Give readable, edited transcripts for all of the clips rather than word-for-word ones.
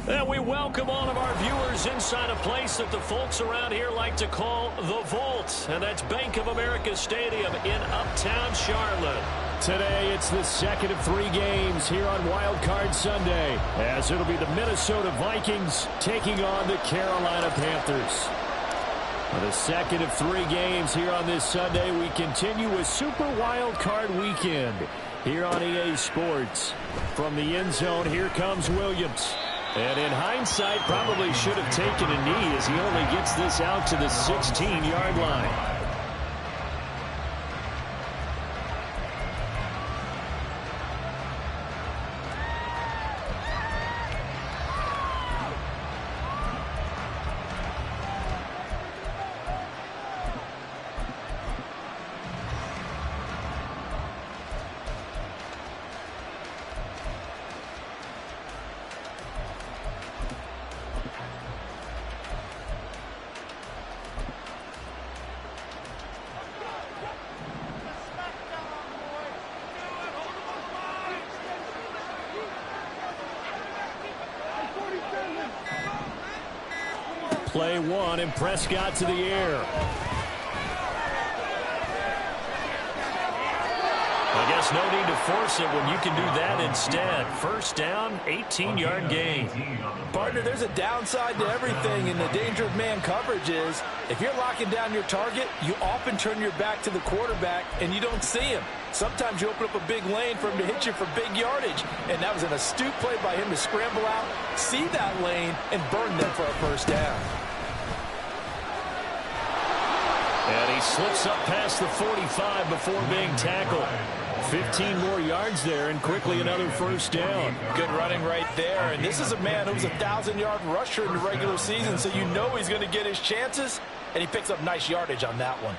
And we welcome all of our viewers inside a place that the folks around here like to call the Vault. And that's Bank of America Stadium in Uptown Charlotte. Today, it's the second of 3 games here on Wildcard Sunday, as it'll be the Minnesota Vikings taking on the Carolina Panthers. The second of 3 games here on this Sunday, we continue with Super Wildcard Weekend here on EA Sports. From the end zone, here comes Williams. And in hindsight, probably should have taken a knee as he only gets this out to the 16-yard line. Play 1, and Prescott to the air. I guess no need to force it when you can do that instead. First down, 18-yard gain. Partner, there's a downside to everything, and the danger of man coverage is if you're locking down your target, you often turn your back to the quarterback, and you don't see him. Sometimes you open up a big lane for him to hit you for big yardage, and that was an astute play by him to scramble out, see that lane, and burn them for a first down. And he slips up past the 45 before being tackled. 15 more yards there, and quickly another first down. Good running right there, and this is a man who's a 1,000-yard rusher in the regular season, so you know he's going to get his chances, and he picks up nice yardage on that one.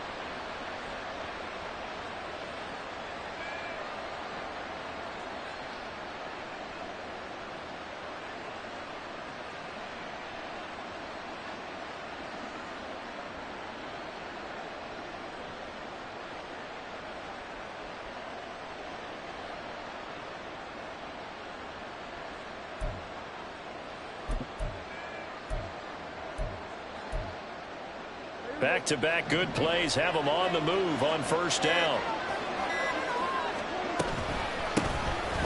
Back-to-back good plays have them on the move on first down.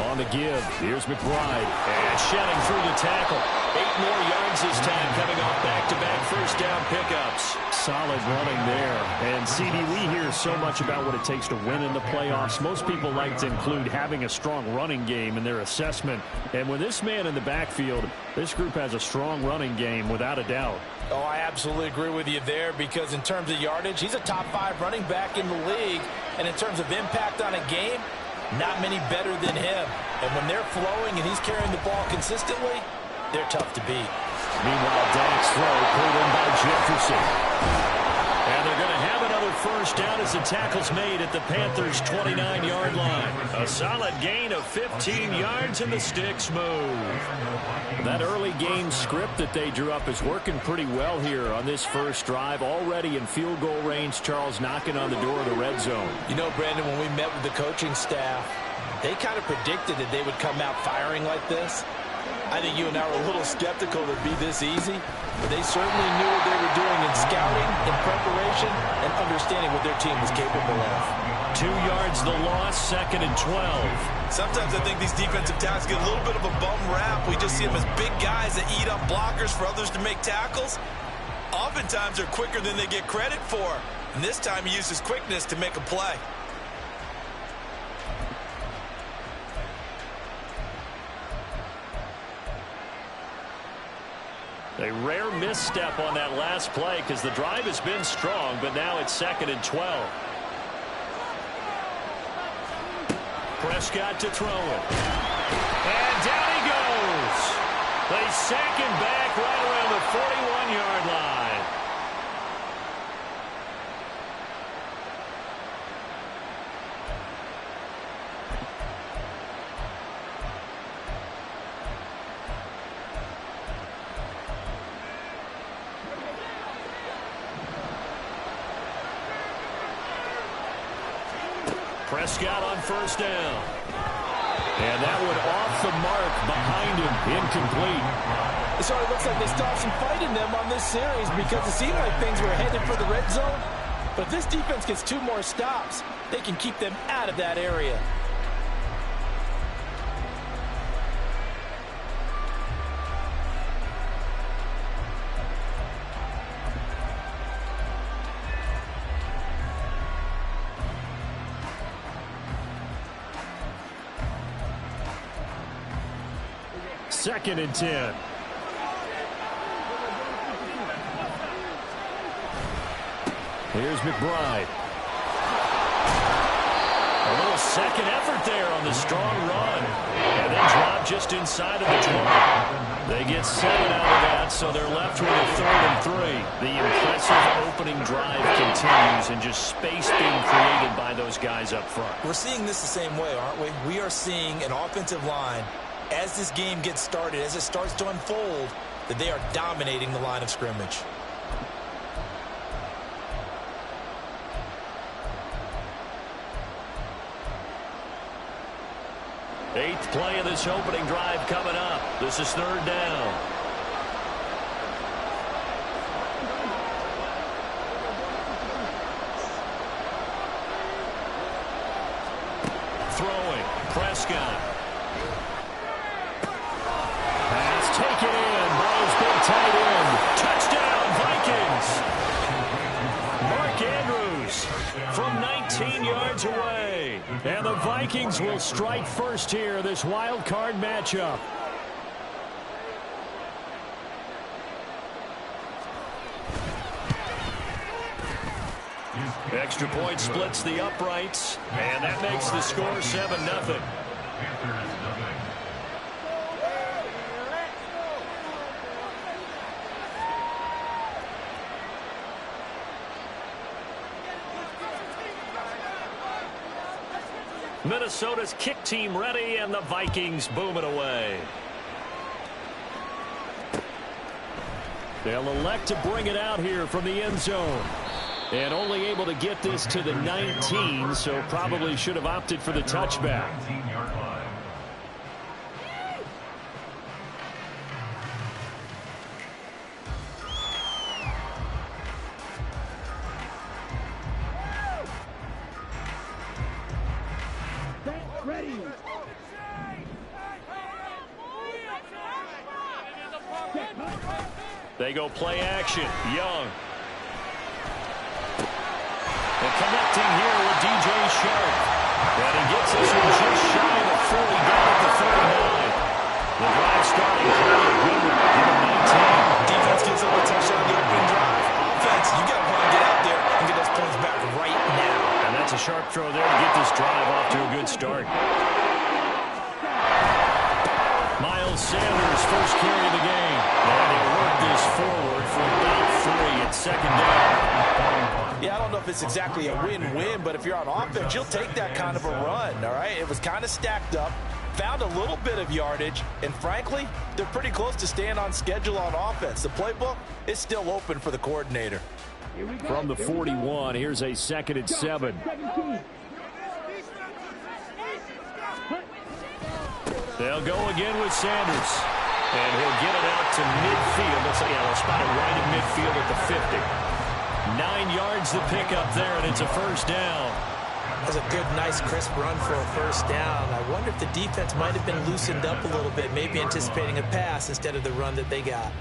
On the give, here's McBride. And shedding through the tackle. 8 more yards this time, coming off back-to-back first down pickups. Solid running there. And CD, we hear so much about what it takes to win in the playoffs. Most people like to include having a strong running game in their assessment. And with this man in the backfield, this group has a strong running game without a doubt. Oh, I absolutely agree with you there, because in terms of yardage, he's a top 5 running back in the league. And in terms of impact on a game, not many better than him. And when they're flowing and he's carrying the ball consistently, they're tough to beat. Meanwhile, Dak's throw pulled in by Jefferson. And they're going to have another first down as the tackle's made at the Panthers' 29-yard line. A solid gain of 15 yards, and the sticks move. That early game script that they drew up is working pretty well here on this first drive. Already in field goal range, Charles knocking on the door of the red zone. You know, Brandon, when we met with the coaching staff, they kind of predicted that they would come out firing like this. I think you and I were a little skeptical it would be this easy, but they certainly knew what they were doing in scouting, in preparation, and understanding what their team was capable of. 2 yards the loss, 2nd and 12. Sometimes I think these defensive tackles get a little bit of a bum rap. We just see them as big guys that eat up blockers for others to make tackles. Oftentimes they're quicker than they get credit for, and this time he used his quickness to make a play. A rare misstep on that last play because the drive has been strong, but now it's 2nd and 12. Prescott to throw it. And down he goes. They sack him back right around the 41-yard line. Prescott on first down. And that one off the mark behind him. Incomplete. It sort of looks like they stopped some fight in them on this series because it seemed like things were headed for the red zone. But if this defense gets 2 more stops, they can keep them out of that area. Second and 10. Here's McBride. A little second effort there on the strong run. And then drop just inside of the 20. They get 7 out of that, so they're left with a 3rd and 3. The impressive opening drive continues, and just space being created by those guys up front. We're seeing this the same way, aren't we? We are seeing an offensive line, as this game gets started, as it starts to unfold, that they are dominating the line of scrimmage. Eighth play of this opening drive coming up. This is 3rd down. Throwing. Prescott. Pass taken in by his big tight end. Touchdown, Vikings. Mark Andrews from 19 yards away. And the Vikings will strike first here, this wild card matchup. Extra point splits the uprights, and that makes the score 7-0. Minnesota's kick team ready, and the Vikings boom it away. They'll elect to bring it out here from the end zone. And only able to get this to the 19, so probably should have opted for the touchback. They go play action. Young. And connecting here with DJ Sharp. And he gets us in just shy of the 40 down at the 39. The drive starting pretty good. Give him 19. Defense gives up a touchdown on the opening drive. Offense, you got to want to get out there and get those points back right now. And that's a sharp throw there to get this drive off to a good start. Miles Sanders, first carry of the game. And he'll work this forward for about 3 at 2nd down. Yeah, I don't know if it's exactly a win-win, but if you're on offense, you'll take that kind of a run, all right? It was kind of stacked up, found a little bit of yardage, and frankly, they're pretty close to staying on schedule on offense. The playbook is still open for the coordinator. From the 41, here's a 2nd and 7. They'll go again with Sanders. And he'll get it out to midfield. Looks like they'll spot it right at midfield at the 50. 9 yards to pick up there, and it's a first down. That's a good, nice, crisp run for a first down. I wonder if the defense might have been loosened up a little bit, maybe anticipating a pass instead of the run that they got.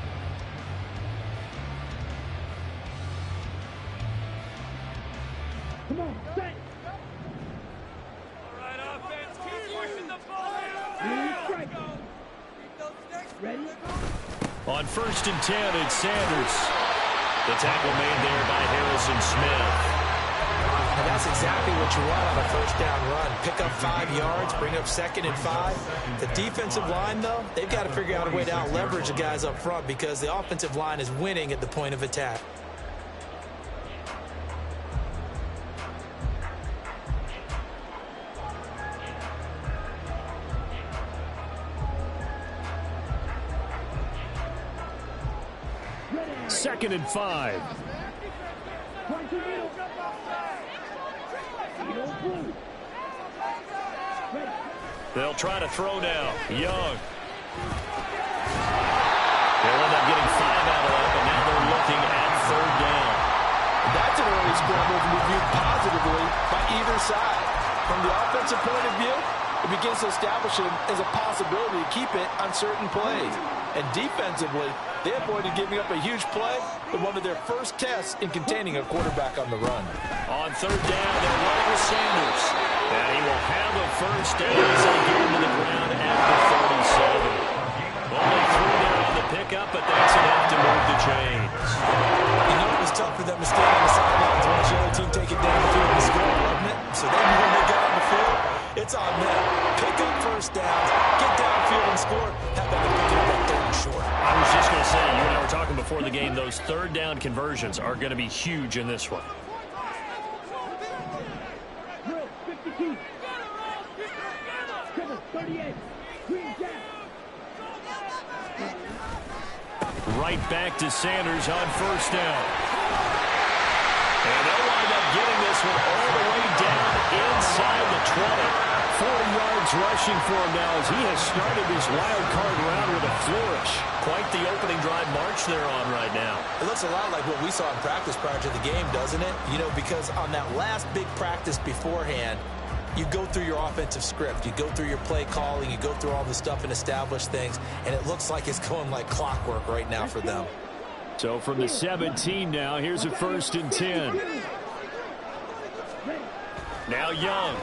Come on, set. All right, offense, keep pushing the ball out. Ready? On 1st and 10, it's Sanders. The tackle made there by Harrison Smith. And that's exactly what you want on a first down run. Pick up 5 yards, bring up 2nd and 5. The defensive line, though, they've got to figure out a way to out-leverage the guys up front because the offensive line is winning at the point of attack. Second and 5. They'll try to throw now. Young. They'll end up getting 5 out of that, but now they're looking at 3rd down. That's an early scramble to be viewed positively by either side. From the offensive point of view, it begins to establish him as a possibility to keep it on certain plays. And defensively, they avoided giving up a huge play in one of their first tests in containing a quarterback on the run. On 3rd down, they're running with Sanders. And he will have a first down as they get him to the ground at the 37. Only 3 there on the pickup, but that's enough to move the chains. You know it was tough for them to stand on the sidelines and watch the other team take it down the field and score, wasn't it? So then when they got on the field, it's on them. Pick up first downs, get downfield and score. How about they pick up that 3rd and short? I was just going to say, you and I were talking before the game, those 3rd down conversions are going to be huge in this one. Right back to Sanders on 1st down. And they'll wind up getting this one all the way down inside the 20. 40 yards rushing for him now as he has started this wild card round with a flourish. Quite the opening drive march they're on right now. It looks a lot like what we saw in practice prior to the game, doesn't it? You know, because on that last big practice beforehand, you go through your offensive script. You go through your play calling. You go through all the stuff and establish things. And it looks like it's going like clockwork right now for them. So from the 17 now, here's a 1st and 10. Now Young.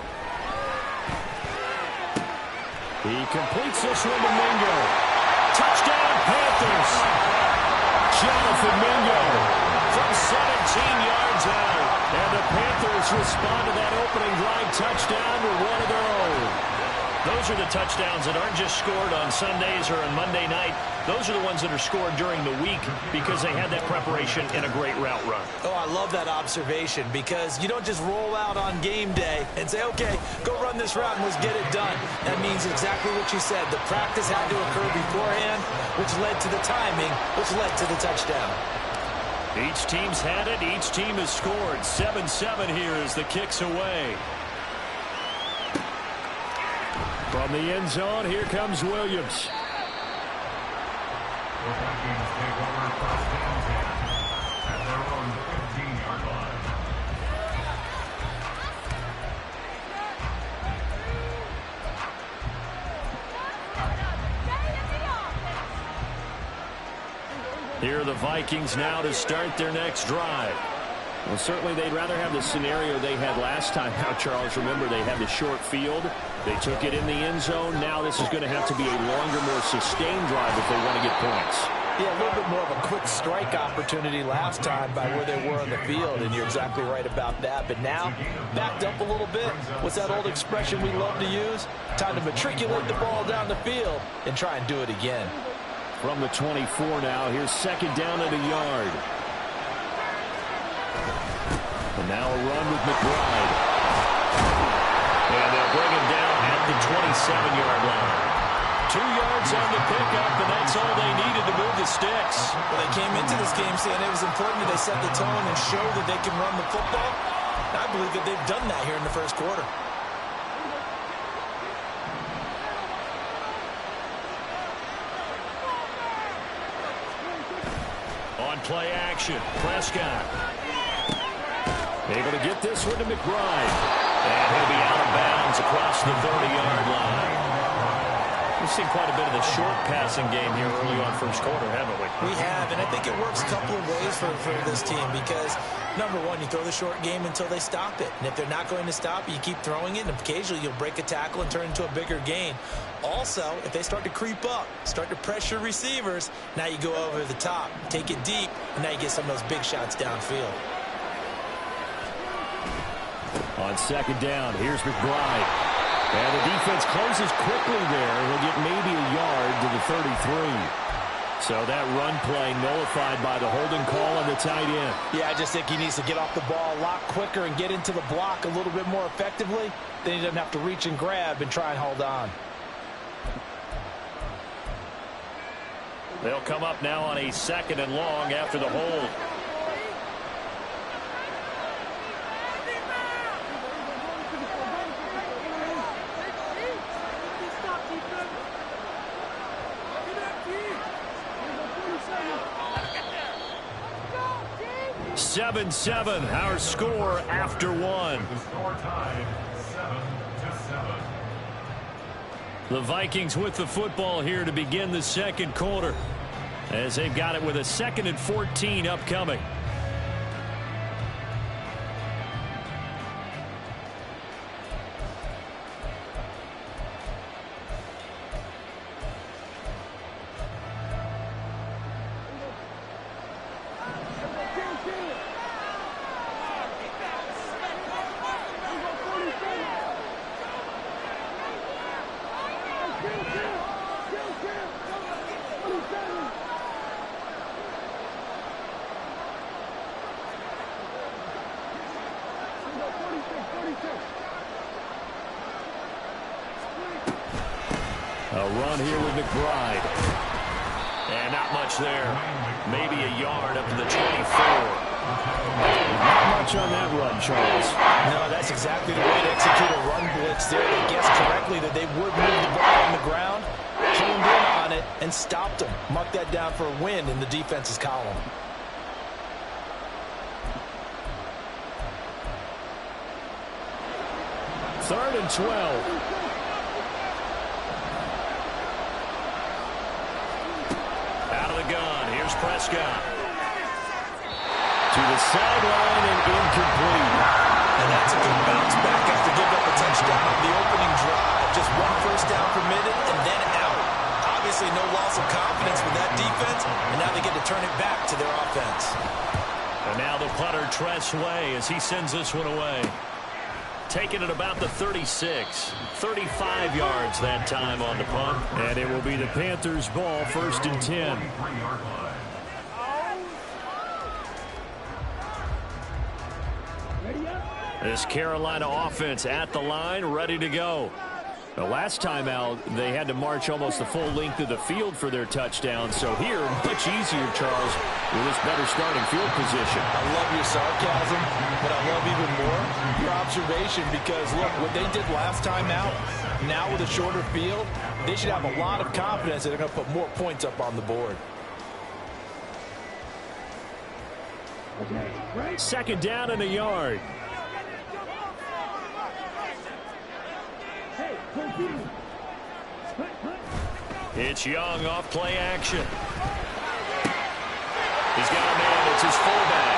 He completes this one to Mingo. Touchdown, Panthers. Jonathan Mingo from 17 yards out. And the Panthers respond to that opening drive touchdown with one of their own. Those are the touchdowns that aren't just scored on Sundays or on Monday night. Those are the ones that are scored during the week because they had that preparation in a great route run. Oh, I love that observation because you don't just roll out on game day and say, okay, go run this route and let's get it done. That means exactly what you said. The practice had to occur beforehand, which led to the timing, which led to the touchdown. Each team's had it. Each team has scored. 7-7 here as the kick's away. From the end zone, here comes Williams. Here are the Vikings now to start their next drive. Well, certainly they'd rather have the scenario they had last time out, Charles. Remember, they had the short field. They took it in the end zone. Now this is going to have to be a longer, more sustained drive if they want to get points. Yeah, a little bit more of a quick strike opportunity last time by where they were on the field, and you're exactly right about that. But now, backed up a little bit. What's that old expression we love to use? Time to matriculate the ball down the field and try and do it again. From the 24 now, here's 2nd down at a yard. And now a run with McBride. And they'll bring him down at the 27-yard line. 2 yards on the pickup, and that's all they needed to move the sticks. Well, they came into this game saying it was important that they set the tone and show that they can run the football. And I believe that they've done that here in the first quarter. On play action, Prescott. Able to get this one to McBride. And he'll be out of bounds across the 30-yard line. We've seen quite a bit of the short passing game here early on first quarter, haven't we? We have, and I think it works a couple of ways for this team because, number one, you throw the short game until they stop it. And if they're not going to stop it, you keep throwing it, and occasionally you'll break a tackle and turn into a bigger gain. Also, if they start to creep up, start to pressure receivers, now you go over the top, take it deep, and now you get some of those big shots downfield. On 2nd down, here's McBride. And the defense closes quickly there. He'll get maybe a yard to the 33. So that run play nullified by the holding call on the tight end. Yeah, I just think he needs to get off the ball a lot quicker and get into the block a little bit more effectively. Then he doesn't have to reach and grab and try and hold on. They'll come up now on a 2nd and long after the hold. 7-7, our score after one. The score tied 7-7. The Vikings with the football here to begin the second quarter, as they've got it with a 2nd and 14 upcoming. A run here with McBride. And not much there. Maybe a yard up to the 24. Not much on that run, Charles. No, that's exactly the way to execute a run blitz there. They guessed correctly that they would move the ball on the ground, honed in on it, and stopped them. Mark that down for a win in the defense's column. Third and 12. Gun. Here's Prescott. To the sideline and incomplete. And that's a good bounce back after giving up a touchdown on the opening drive. Just one first down permitted and then out. Obviously no loss of confidence with that defense, and now they get to turn it back to their offense. And now the punter Tress Way as he sends this one away. Taking it about the 36. 35 yards that time on the punt. And it will be the Panthers' ball, 1st and 10. This Carolina offense at the line, ready to go. The last time out, they had to march almost the full length of the field for their touchdown. So here, much easier, Charles, with this better starting field position. I love your sarcasm, but I love even more your observation because, look, what they did last time out, now with a shorter field, they should have a lot of confidence that they're going to put more points up on the board. 2nd down and a yard. It's Young off play action. He's got a man. It's his fullback.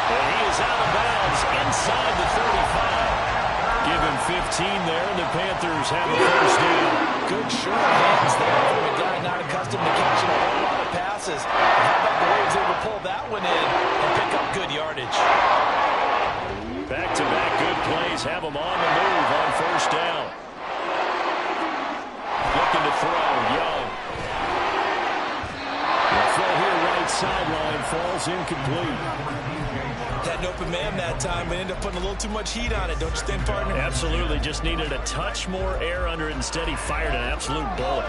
And he is out of bounds inside the 35. Give him 15 there, and the Panthers have a first down. Good short hands there from a guy not accustomed to catching a whole lot of passes. How about the way he was able to pull that one in and pick up good yardage? Back-to-back good plays have him on the move on first down. Looking to throw, Young. The throw here right sideline falls incomplete. Had an open man that time, but ended up putting a little too much heat on it, don't you think, partner? Absolutely, just needed a touch more air under it. Instead, he fired an absolute bullet.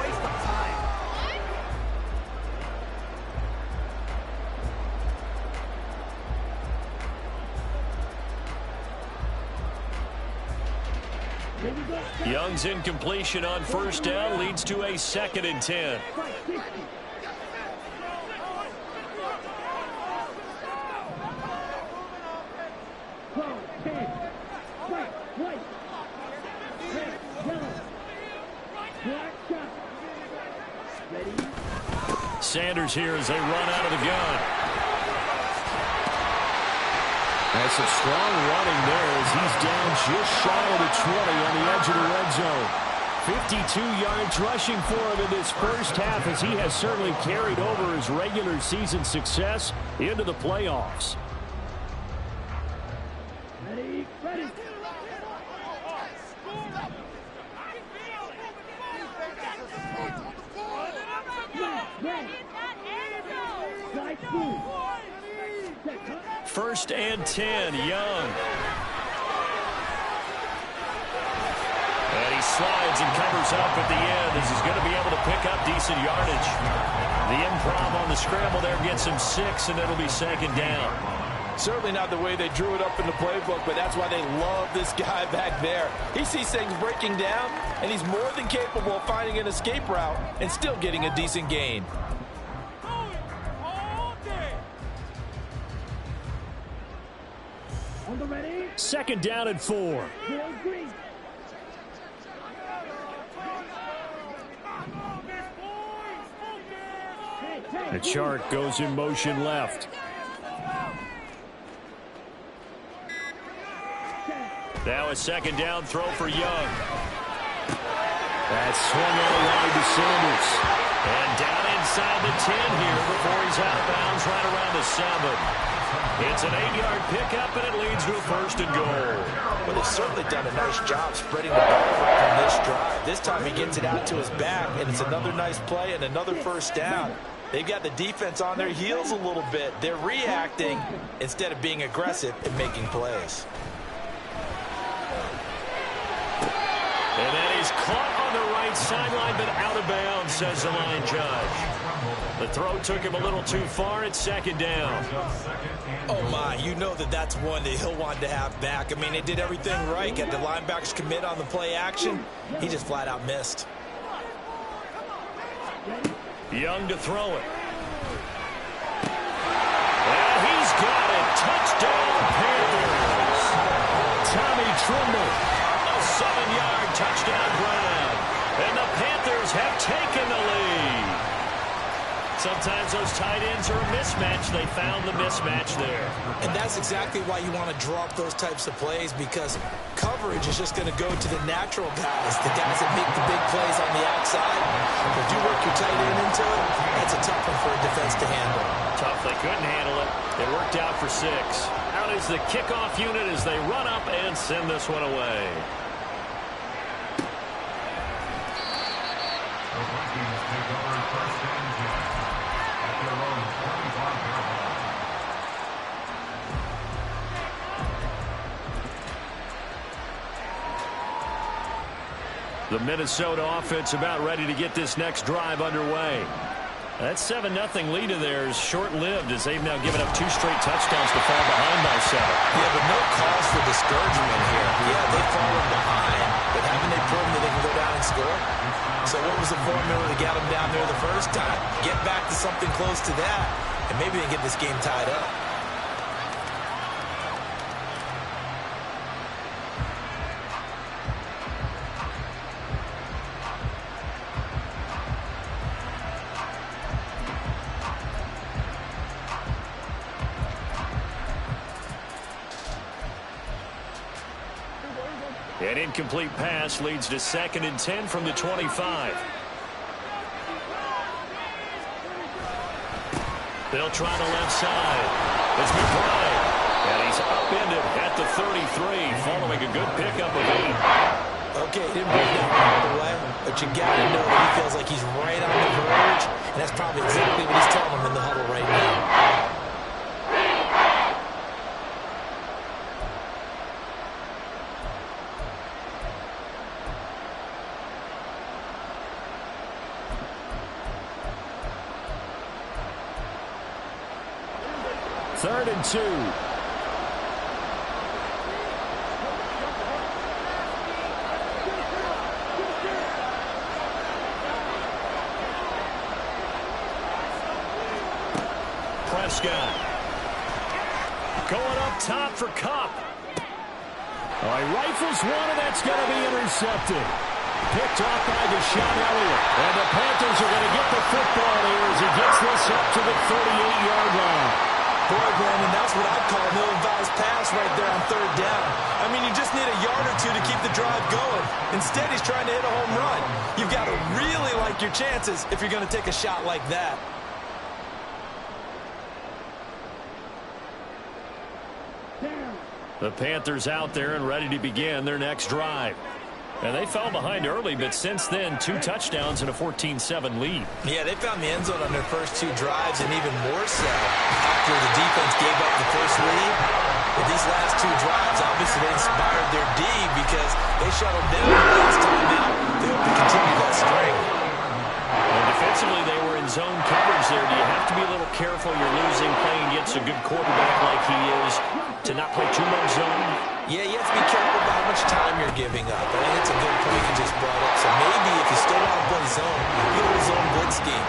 Young's incompletion on first down leads to a 2nd and 10. Sanders here as they run out of the gun. That's some strong running there as he's down just shy of the 20 on the edge of the red zone. 52 yards rushing for him in this first half as he has certainly carried over his regular season success into the playoffs. Ready. First and 10, Young. And he slides and covers up at the end as he's going to be able to pick up decent yardage. The improv on the scramble there gets him 6, and it'll be 2nd down. Certainly not the way they drew it up in the playbook, but that's why they love this guy back there. He sees things breaking down, and he's more than capable of finding an escape route and still getting a decent gain. Second down and 4. The chart goes in motion left. Now a second down throw for Young. That's swung out wide to Sanders. And down inside the 10 here before he's out of bounds right around the 7. It's an 8-yard pickup, and it leads to a first and goal. Well, they've certainly done a nice job spreading the ball around on this drive. This time he gets it out to his back, and it's another nice play and another first down. They've got the defense on their heels a little bit. They're reacting instead of being aggressive and making plays. And that is caught on the right sideline, but out of bounds, says the line judge. The throw took him a little too far. It's second down. Oh, my. You know that's one that he'll want to have back. I mean, they did everything right. Got the linebackers commit on the play action. He just flat out missed. Young to throw it. And he's got it. Touchdown, Panthers. Tommy Tremble. A 7-yard touchdown grab. And the Panthers have taken the lead. Sometimes those tight ends are a mismatch. They found the mismatch there. And that's exactly why you want to draw up those types of plays, because coverage is just going to go to the natural guys, the guys that make the big plays on the outside. If you work your tight end into it, that's a tough one for a defense to handle. Tough. They couldn't handle it. It worked out for 6. Out is the kickoff unit as they run up and send this one away. The Vikings take over first and 10 at their own 25-yard line. The Minnesota offense about ready to get this next drive underway. That 7-0 lead of theirs short-lived as they've now given up 2 straight touchdowns to fall behind by 7. Yeah, but no cause for discouragement here. Yeah, they've fallen behind, but haven't they proven that they can go down and score? So what was the formula to get them down there the first time? Get back to something close to that, and maybe they get this game tied up. An incomplete pass leads to 2nd and 10 from the 25. They'll try the left side. It's McBride. And he's upended at the 33 following a good pickup of 8. Okay, didn't bring that one all the way, but you got to know that he feels like he's right on the verge, and that's probably exactly what he's telling them in the huddle right now. Third and 2. Prescott. Going up top for Kupp. He rifles one, and that's going to be intercepted. Picked off by Deshaun Elliott. And the Panthers are going to get the football here as he gets this up to the 38-yard line. Boy, Brandon, that's what I'd call an ill-advised pass right there on 3rd down. I mean, you just need a yard or 2 to keep the drive going. Instead, he's trying to hit a home run. You've got to really like your chances if you're going to take a shot like that. The Panthers out there and ready to begin their next drive. And they fell behind early, but since then, 2 touchdowns and a 14-7 lead. Yeah, they found the end zone on their first 2 drives, and even more so after the defense gave up the first lead. But these last 2 drives, obviously, they inspired their D because they shut them down the last time out. They hope to continue that string. And defensively, they were in zone coverage there. Do you have to be a little careful? You're losing playing against a good quarterback like he is to not play too much zone? Yeah, you have to be careful about how much time you're giving up. I think it's a good point you just brought up. So maybe if you still want to play zone, you get a zone blitz scheme,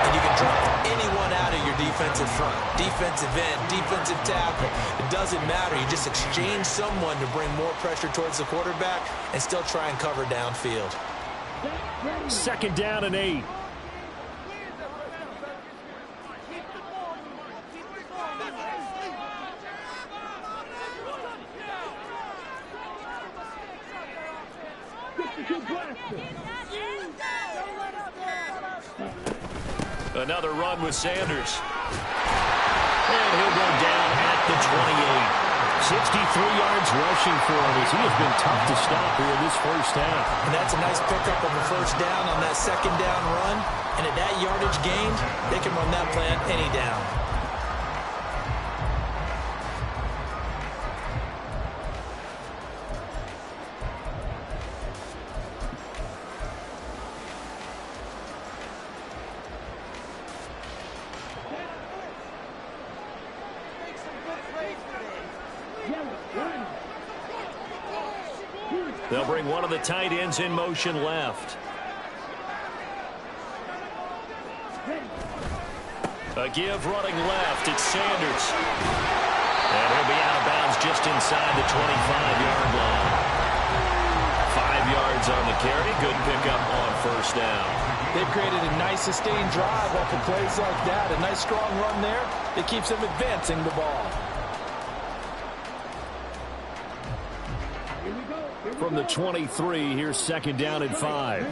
and you can drop anyone out of your defensive front. defensive end, defensive tackle. It doesn't matter. You just exchange someone to bring more pressure towards the quarterback and still try and cover downfield. 2nd down and 8. Another run with Sanders. And he'll go down at the 28. 63 yards rushing for him as he has been tough to stop here in this first half. And that's a nice pickup of a first down on that 2nd down run. And at that yardage gained, they can run that play on any down. They'll bring one of the tight ends in motion left. A give running left. It's Sanders. And he'll be out of bounds just inside the 25-yard line. 5 yards on the carry. Good pickup on first down. They've created a nice sustained drive off of plays like that. A nice strong run there. It keeps them advancing the ball. From the 23, here's 2nd down and 5.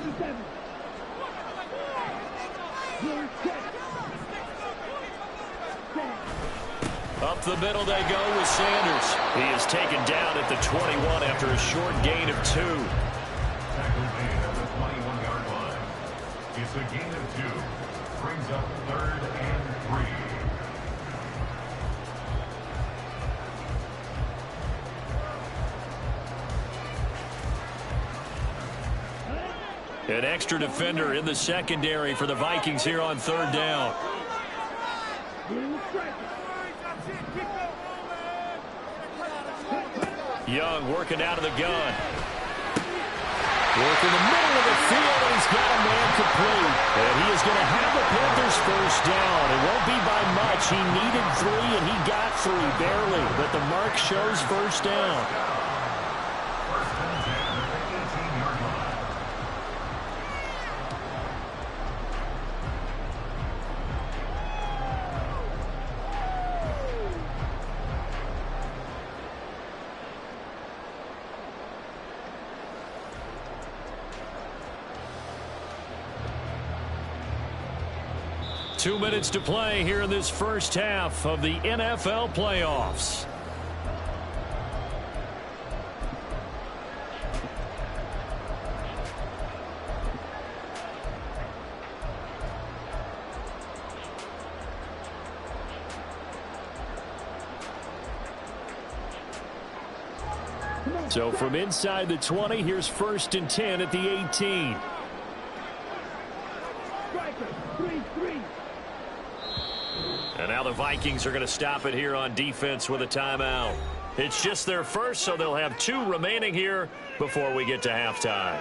Up the middle they go with Sanders. He is taken down at the 21 after a short gain of 2. Tackle made at the 21-yard line. It's a gain of 2. Brings up 3rd and 3. An extra defender in the secondary for the Vikings here on 3rd down. Young working out of the gun. Working the middle of the field, and he's got a man complete. And he is going to have the Panthers first down. It won't be by much. He needed 3, and he got 3, barely. But the mark shows first down. First and 10 at the 18-yard line. Two minutes to play here in this first half of the NFL playoffs. So from inside the 20, here's 1st and 10 at the 18. And now the Vikings are going to stop it here on defense with a timeout. It's just their first, so they'll have 2 remaining here before we get to halftime.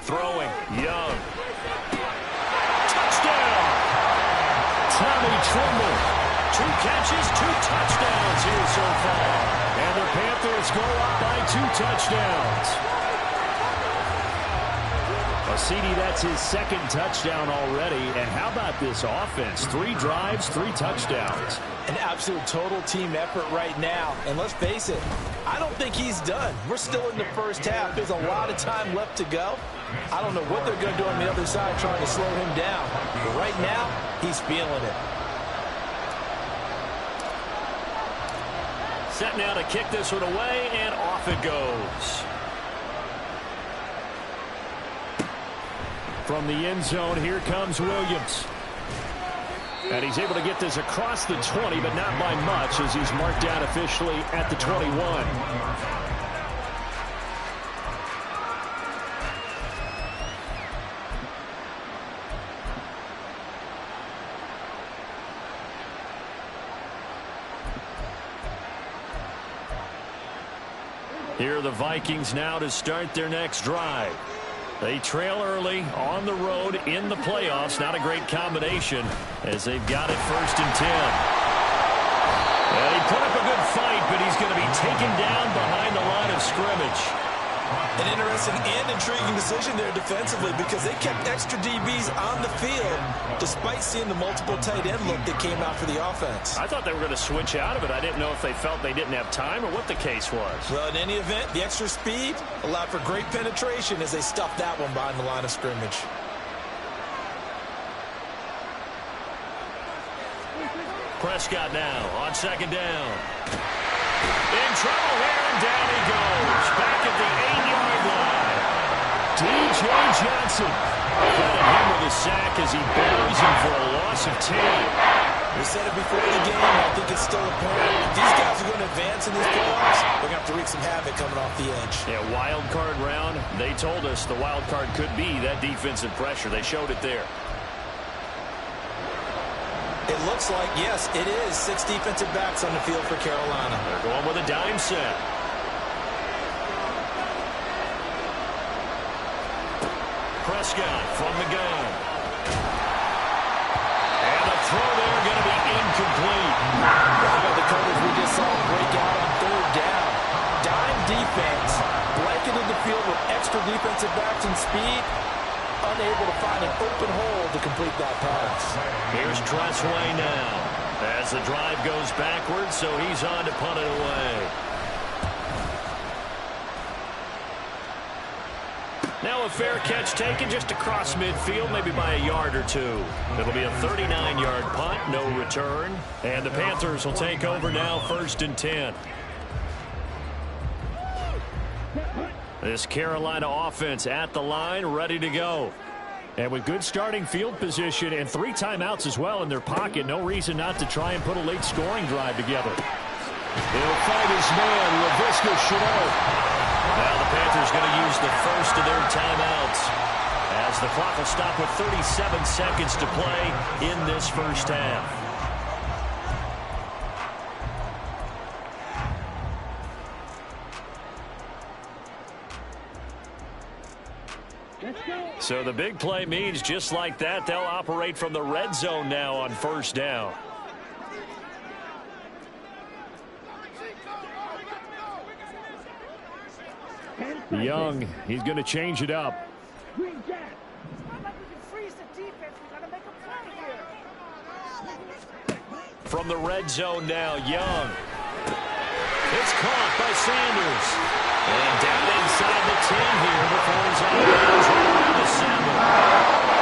Throwing, Young. Touchdown! Tommy Tremble. 2 catches, 2 touchdowns here so far. And the Panthers go up by 2 touchdowns. CD, that's his 2nd touchdown already. And how about this offense? 3 drives, 3 touchdowns. An absolute total team effort right now. And let's face it, I don't think he's done. We're still in the first half. There's a lot of time left to go. I don't know what they're going to do on the other side trying to slow him down. But right now, he's feeling it. Set now to kick this one away, and off it goes. From the end zone, here comes Williams. And he's able to get this across the 20, but not by much, as he's marked down officially at the 21. Here are the Vikings now to start their next drive. They trail early on the road in the playoffs. Not a great combination as they've got it 1st and 10. And he put up a good fight, but he's going to be taken down behind the line of scrimmage. An interesting and intriguing decision there defensively because they kept extra DBs on the field despite seeing the multiple tight end look that came out for the offense. I thought they were going to switch out of it. I didn't know if they felt they didn't have time or what the case was. Well, in any event, the extra speed allowed for great penetration as they stuffed that one behind the line of scrimmage. Prescott now on 2nd down. In trouble here, and down he goes. Back at the 8-yard line. T.J. Johnson. Credit him with a sack as he buries him for a loss of 10. We said it before the game, I think it's still apparent. If these guys are going to advance in these playoffs, they're going to have to wreak some havoc coming off the edge. Yeah, wild card round. They told us the wild card could be that defensive pressure. They showed it there. It looks like, yes, it is 6 defensive backs on the field for Carolina. They're going with a dime set. Prescott from the gun. And the throw there going to be incomplete. How about the coverage we just saw break out on 3rd down? Dime defense, blanketed the field with extra defensive backs and speed. Unable to find an open hole to complete that pass. Here's Tressway now as the drive goes backwards, so he's on to punt it away. Now a fair catch taken just across midfield, maybe by a yard or two. It'll be a 39-yard punt, no return. And the Panthers will take over now 1st and 10. This Carolina offense at the line, ready to go. And with good starting field position and 3 timeouts as well in their pocket, no reason not to try and put a late scoring drive together. He'll fight his man, Laviska Shenault. Now the Panthers going to use the first of their timeouts as the clock will stop with 37 seconds to play in this first half. So the big play means just like that, they'll operate from the red zone now on 1st down. Young, he's going to change it up. From the red zone now, Young. It's caught by Sanders. And down inside the 10 here before he's out of bounds right around the 7.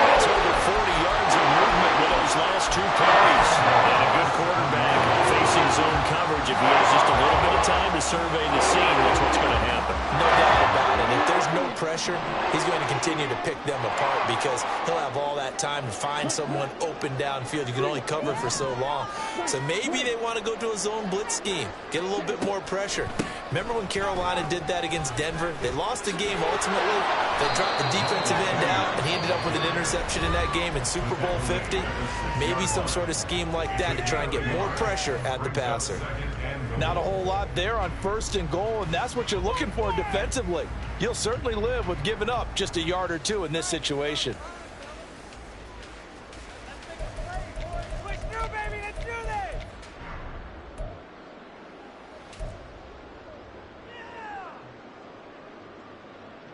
That's over 40 yards of movement with those last 2 plays. And a good quarterback facing zone coverage. If he has just a little bit of time to survey the scene, that's what's going to happen. No doubt about it. If there's no pressure, he's going to continue to pick them apart because he'll have all that time to find someone open downfield. You can only cover for so long. So maybe they want to go to a zone blitz scheme, get a little bit more pressure. Remember when Carolina did that against Denver? They lost the game ultimately. They dropped the defensive end out, and he ended up with an interception in that game in Super Bowl 50. Maybe some sort of scheme like that to try and get more pressure at the passer. Not a whole lot there on 1st and goal, and that's what you're looking for defensively. You'll certainly live with giving up just a yard or 2 in this situation.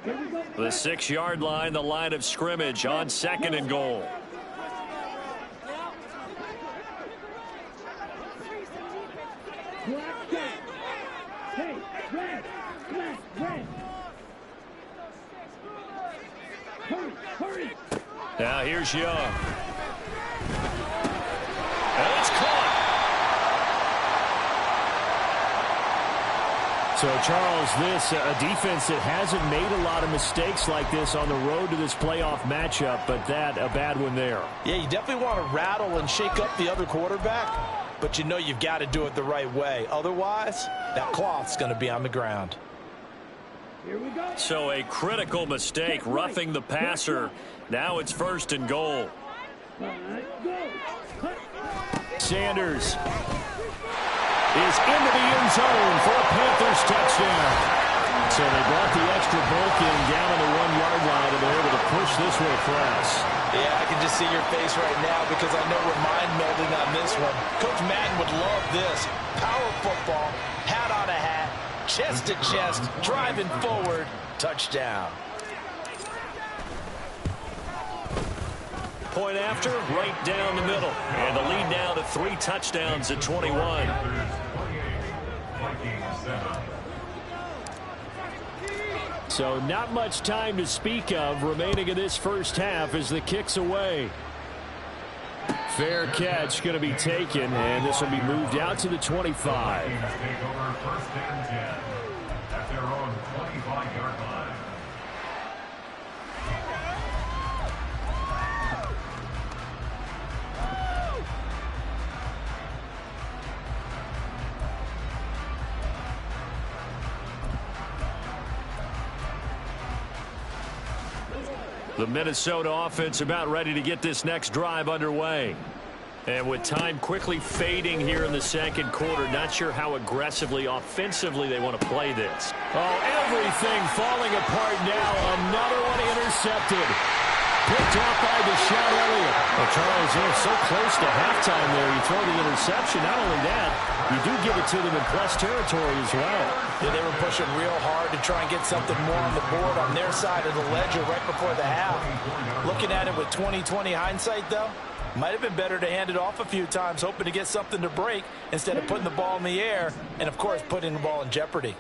The 6-yard line, the line of scrimmage on 2nd and goal. Now here's Young. And it's caught. So, Charles, this a defense that hasn't made a lot of mistakes like this on the road to this playoff matchup, but that a bad one there. Yeah, you definitely want to rattle and shake up the other quarterback, but you know you've got to do it the right way. Otherwise, that cloth's going to be on the ground. Here we go. So a critical mistake, roughing the passer. Now it's 1st and goal. Sanders is into the end zone for a Panthers touchdown. So they brought the extra bulk in down on the 1-yard line, and they're able to push this one across. Yeah, I can just see your face right now because I know we're mind melding on this one. Coach Madden would love this. Power football, hat on a hat, chest to chest, driving forward, touchdown. Point after, right down the middle. And the lead now to 3 touchdowns at 21. So not much time to speak of remaining in this first half as the kick's away. Fair catch going to be taken, and this will be moved out to the 25. Take over 1st and 10 at their own 25-yard line. The Minnesota offense about ready to get this next drive underway. And with time quickly fading here in the second quarter, not sure how aggressively, offensively they want to play this. Oh, everything falling apart now. Another one intercepted. Picked off by Deshaun Elliott. Well, Charles, they're so close to halftime there. You throw the interception. Not only that, you do give it to them in plus territory as well. Yeah, they were pushing real hard to try and get something more on the board on their side of the ledger right before the half. Looking at it with 20/20 hindsight, though, might have been better to hand it off a few times, hoping to get something to break instead of putting the ball in the air and, of course, putting the ball in jeopardy.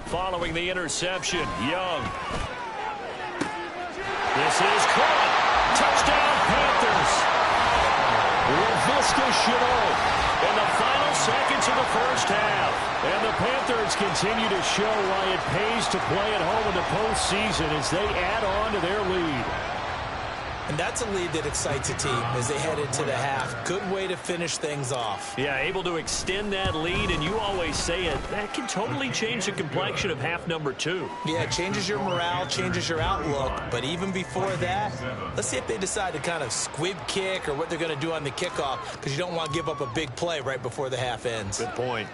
Following the interception, Young. This is caught. Touchdown, Panthers. Laviska Shenault in the final seconds of the first half. And the Panthers continue to show why it pays to play at home in the postseason as they add on to their lead. And that's a lead that excites a team as they head into the half. Good way to finish things off. Yeah, able to extend that lead, and you always say it, that can totally change the complexion of half number 2. Yeah, it changes your morale, changes your outlook. But even before that, let's see if they decide to kind of squib kick or what they're going to do on the kickoff, because you don't want to give up a big play right before the half ends. Good point.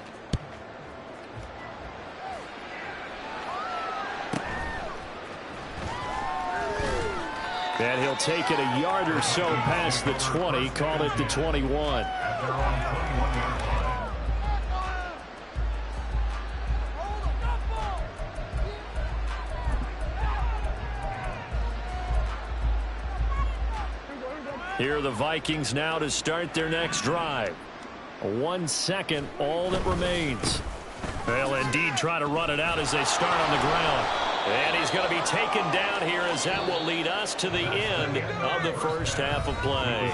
And he'll take it a yard or so past the 20, call it the 21. Here are the Vikings now to start their next drive. 1 second, all that remains. They'll indeed try to run it out as they start on the ground. And he's going to be taken down here as that will lead us to the end of the first half of play.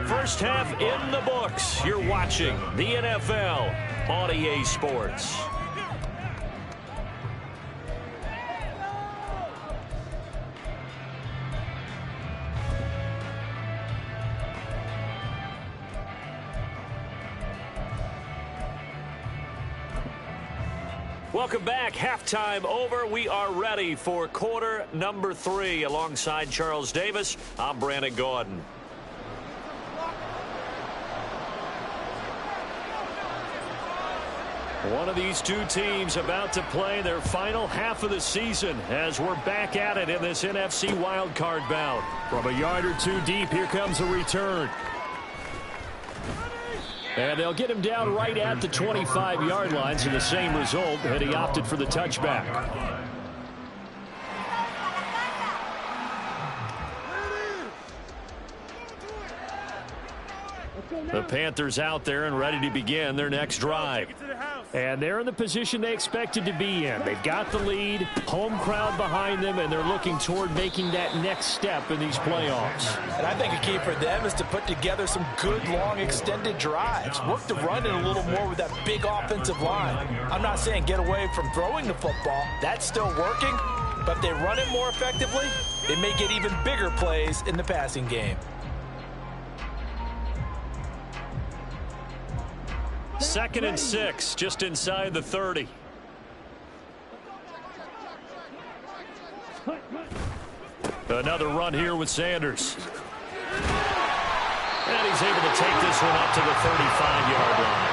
First half in the books. You're watching the NFL on EA Sports. Welcome back. Halftime over. We are ready for quarter number 3. Alongside Charles Davis, I'm Brandon Gordon. One of these two teams about to play their final half of the season as we're back at it in this NFC Wildcard bout. From a yard or two deep, here comes a return. And they'll get him down right at the 25-yard line, so the same result, and he opted for the touchback. The Panthers out there and ready to begin their next drive. And they're in the position they expected to be in. They've got the lead, home crowd behind them, and they're looking toward making that next step in these playoffs. And I think a key for them is to put together some good, long, extended drives. Work the run in a little more with that big offensive line. I'm not saying get away from throwing the football. That's still working. But if they run it more effectively, they may get even bigger plays in the passing game. Second and 6, just inside the 30. Another run here with Sanders. And he's able to take this one up to the 35-yard line.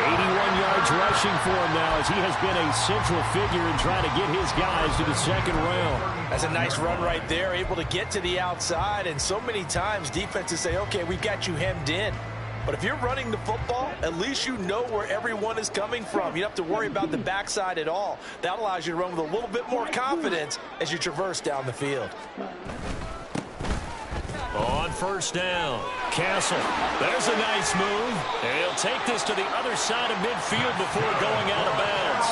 81 yards rushing for him now as he has been a central figure in trying to get his guys to the second round. That's a nice run right there, able to get to the outside. And so many times defenses say, okay, we've got you hemmed in. But if you're running the football, at least you know where everyone is coming from. You don't have to worry about the backside at all. That allows you to run with a little bit more confidence as you traverse down the field. On first down, Castle. There's a nice move. And he'll take this to the other side of midfield before going out of bounds.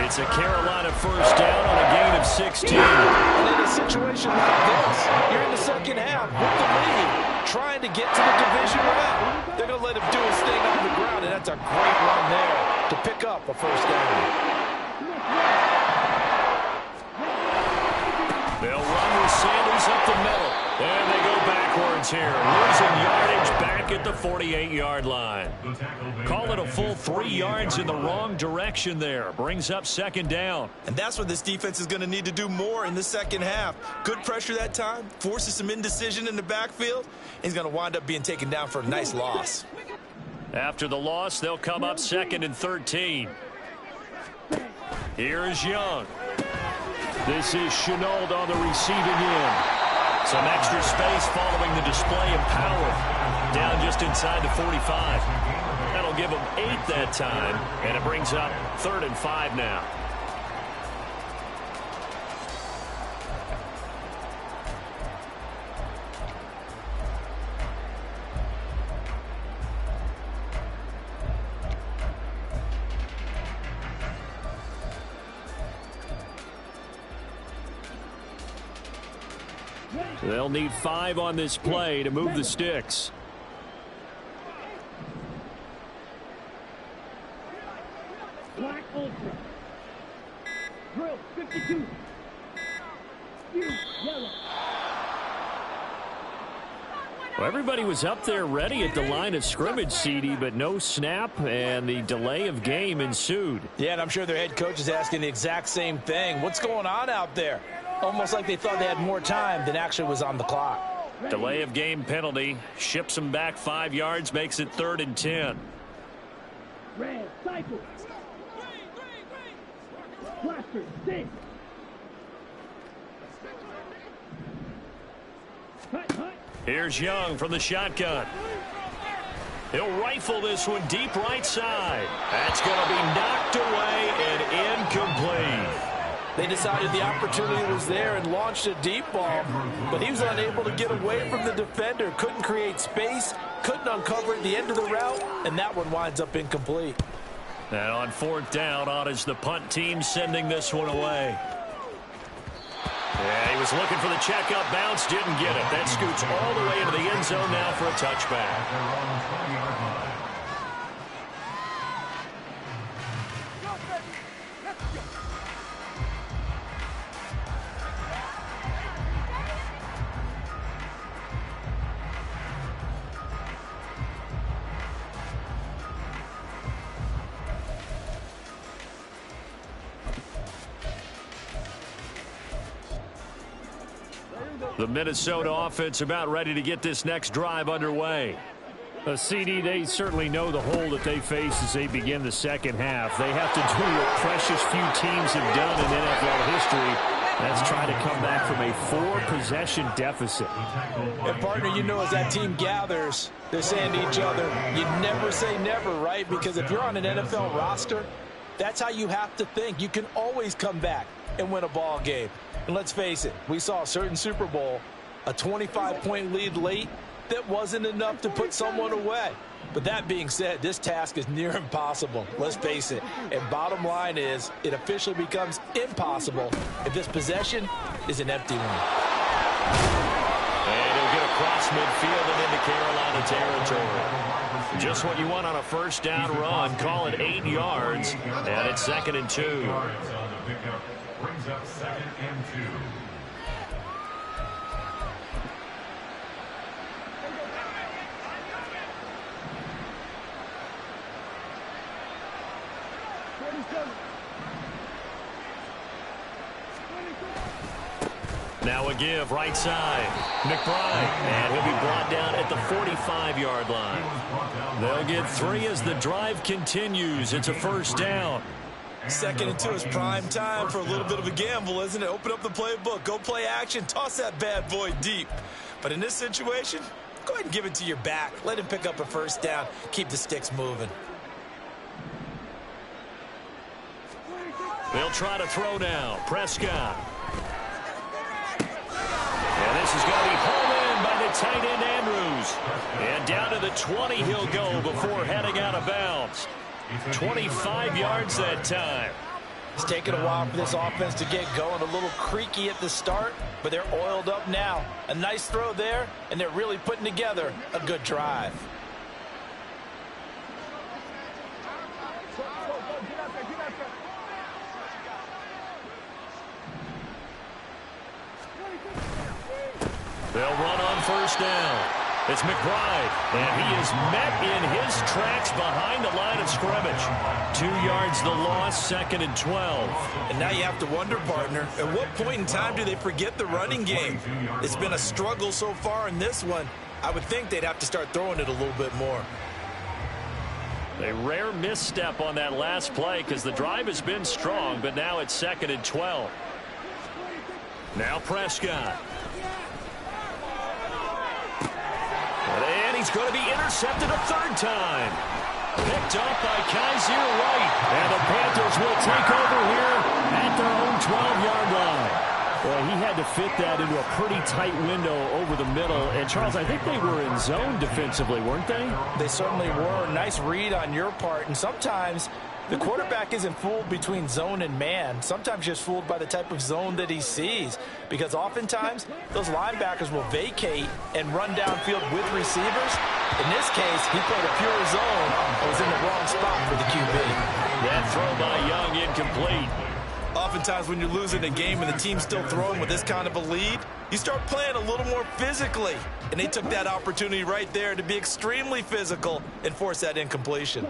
It's a Carolina first down on a gain of 16. And in a situation like this, you're in the second half with the lead, trying to get to the division round. They're going to let him do his thing on the ground, and that's a great run there to pick up a first down. They'll run with Sanders up the middle. And they go backwards here, losing yardage back at the 48-yard line. Call it a full 3 yards in the wrong direction there. Brings up second down. And that's what this defense is going to need to do more in the second half. Good pressure that time, forces some indecision in the backfield. He's going to wind up being taken down for a nice loss. After the loss, they'll come up second and 13. Here is Young. This is Chenault on the receiving end. Some extra space following the display of power. Down just inside the 45. That'll give them 8 that time, and it brings up 3rd and 5 now. They'll need 5 on this play to move the sticks. Black Ultra. Drill 52. Yellow. Well, everybody was up there ready at the line of scrimmage, CD, but no snap, and the delay of game ensued. Yeah, and I'm sure their head coach is asking the exact same thing. What's going on out there? Almost like they thought they had more time than actually was on the clock. Delay of game penalty. Ships them back 5 yards, makes it 3rd and 10. Red cycle. Blaster 6. Here's Young from the shotgun. He'll rifle this one deep right side. That's going to be knocked away and incomplete. They decided the opportunity was there and launched a deep ball, but he was unable to get away from the defender, couldn't create space, couldn't uncover at the end of the route, and that one winds up incomplete. And on 4th down, on is the punt team sending this one away. Yeah, he was looking for the checkup bounce, didn't get it. That scoots all the way into the end zone now for a touchback. The Minnesota offense about ready to get this next drive underway. CD, they certainly know the hole that they face as they begin the second half. They have to do what precious few teams have done in NFL history. That's try to come back from a 4-possession deficit. And, partner, you know as that team gathers, they're saying to each other, you never say never, right? Because if you're on an NFL roster, that's how you have to think. You can always come back and win a ball game. And let's face it, we saw a certain Super Bowl, a 25-point lead late that wasn't enough to put someone away. But that being said, this task is near impossible. Let's face it. And bottom line is, it officially becomes impossible if this possession is an empty one. And he'll get across midfield and into Carolina territory. Just what you want on a first down run. Call it 8 yards. And it's 2nd and 2. Brings up 2nd and 2. Now a give, right side. McBride, and he'll be brought down at the 45-yard line. They'll get 3 as the drive continues. It's a first down. 2nd and 2 is prime time for a little bit of a gamble, isn't it? Open up the playbook, go play action, toss that bad boy deep. But in this situation, go ahead and give it to your back. Let him pick up a first down. Keep the sticks moving. They'll try to throw now. Prescott. And this is going to be hauled in by the tight end Andrews. And down to the 20 he'll go before heading out of bounds. 25 yards that time. It's taken a while for this offense to get going. A little creaky at the start, but they're oiled up now. A nice throw there, and they're really putting together a good drive. They'll run on first down. It's McBride, and he is met in his tracks behind the line of scrimmage. 2 yards the loss, 2nd and 12. And now you have to wonder, partner, at what point in time do they forget the running game? It's been a struggle so far in this one. I would think they'd have to start throwing it a little bit more. A rare misstep on that last play because the drive has been strong, but now it's 2nd and 12. Now Prescott. And he's going to be intercepted a 3rd time. Picked up by Kaiser White. And the Panthers will take over here at their own 12-yard line. Well, he had to fit that into a pretty tight window over the middle. And, Charles, I think they were in zone defensively, weren't they? They certainly were. Nice read on your part. And sometimes the quarterback isn't fooled between zone and man. Sometimes just fooled by the type of zone that he sees. Because oftentimes, those linebackers will vacate and run downfield with receivers. In this case, he played a pure zone and was in the wrong spot for the QB. That throw by Young incomplete. Oftentimes when you're losing a game and the team's still throwing with this kind of a lead, you start playing a little more physically. And they took that opportunity right there to be extremely physical and force that incompletion.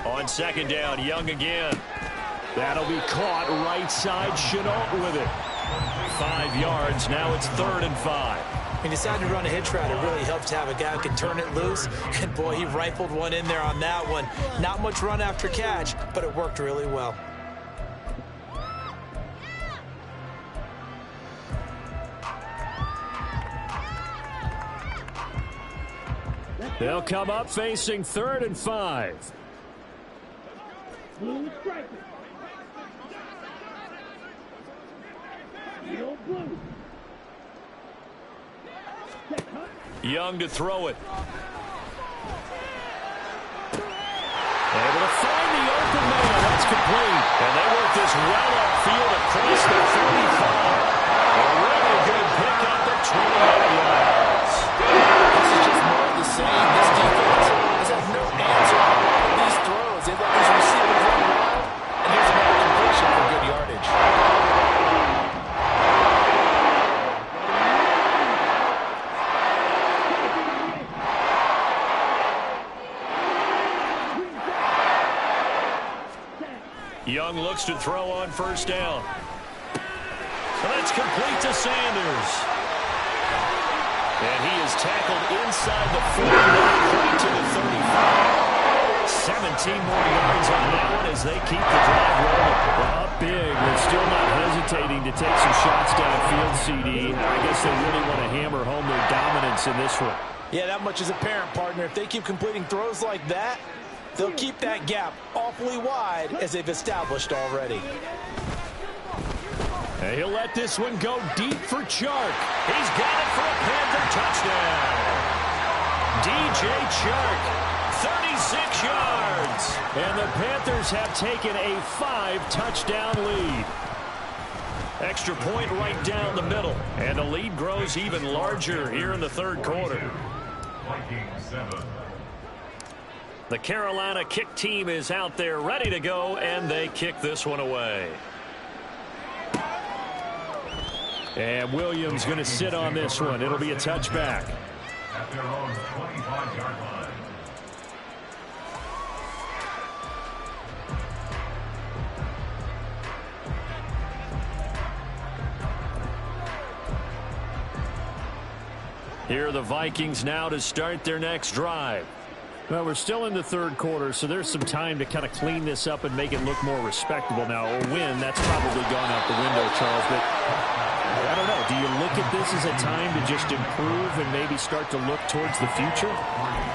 On 2nd down, Young again. That'll be caught right side. Chenault with it. 5 yards. Now it's 3rd and 5. When you decide to run a hitch route, it really helps to have a guy who can turn it loose. And, boy, he rifled one in there on that one. Not much run after catch, but it worked really well. They'll come up facing 3rd and 5. Blue striker. Blue. Young to throw it. Able to find the open man. That's complete. And they work this well upfield across the 35. A really good pickup at 28 yards. This is just more of the same. This defense has had no answer on all of these throws. They let these receivers run wild, and here's another completion for good yardage. Young looks to throw on first down. So that's complete to Sanders. And he is tackled inside the 40, right to the 35. 17 more yards on that one as they keep the drive rolling. Well, up big. They're still not hesitating to take some shots downfield, CD. I guess they really want to hammer home their dominance in this one. Yeah, that much is apparent, partner. If they keep completing throws like that, they'll keep that gap awfully wide as they've established already. And he'll let this one go deep for Chark. He's got it for a Panther touchdown. DJ Chark, 36 yards. And the Panthers have taken a 5-touchdown lead. Extra point right down the middle. And the lead grows even larger here in the third quarter. Vikings 7. The Carolina kick team is out there ready to go, and they kick this one away. And Williams going to sit on this one. It'll be a touchback. At their own 25-yard line. Here are the Vikings now to start their next drive. Well, we're still in the third quarter, so there's some time to kind of clean this up and make it look more respectable. Now, a win, that's probably gone out the window, Charles, but I don't know. Do you look at this as a time to just improve and maybe start to look towards the future?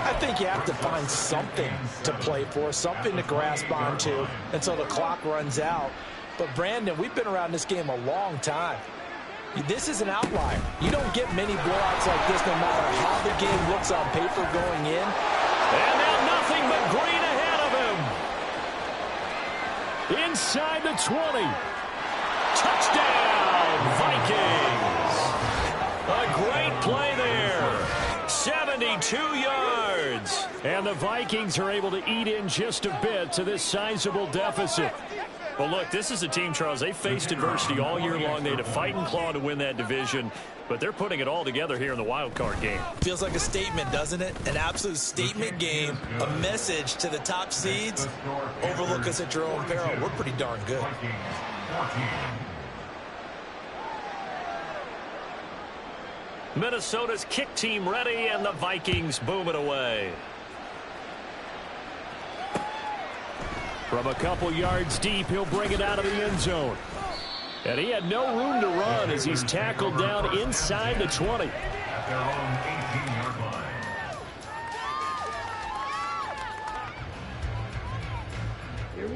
I think you have to find something to play for, something to grasp onto until the clock runs out. But, Brandon, we've been around this game a long time. This is an outlier. You don't get many blowouts like this no matter how the game looks on paper going in. And now nothing but green ahead of him. Inside the 20. Touchdown, Vikings. A great play there. 72 yards. And the Vikings are able to eat in just a bit to this sizable deficit. Well, look, this is a team, Charles. They faced adversity all year long. They had to fight and claw to win that division, but they're putting it all together here in the wild card game. Feels like a statement, doesn't it? An absolute statement game, a message to the top seeds. Overlook us at your own peril. We're pretty darn good. Minnesota's kick team ready, and the Vikings boom it away. From a couple yards deep, he'll bring it out of the end zone. And he had no room to run as he's tackled down inside the 20. At their own 18-yard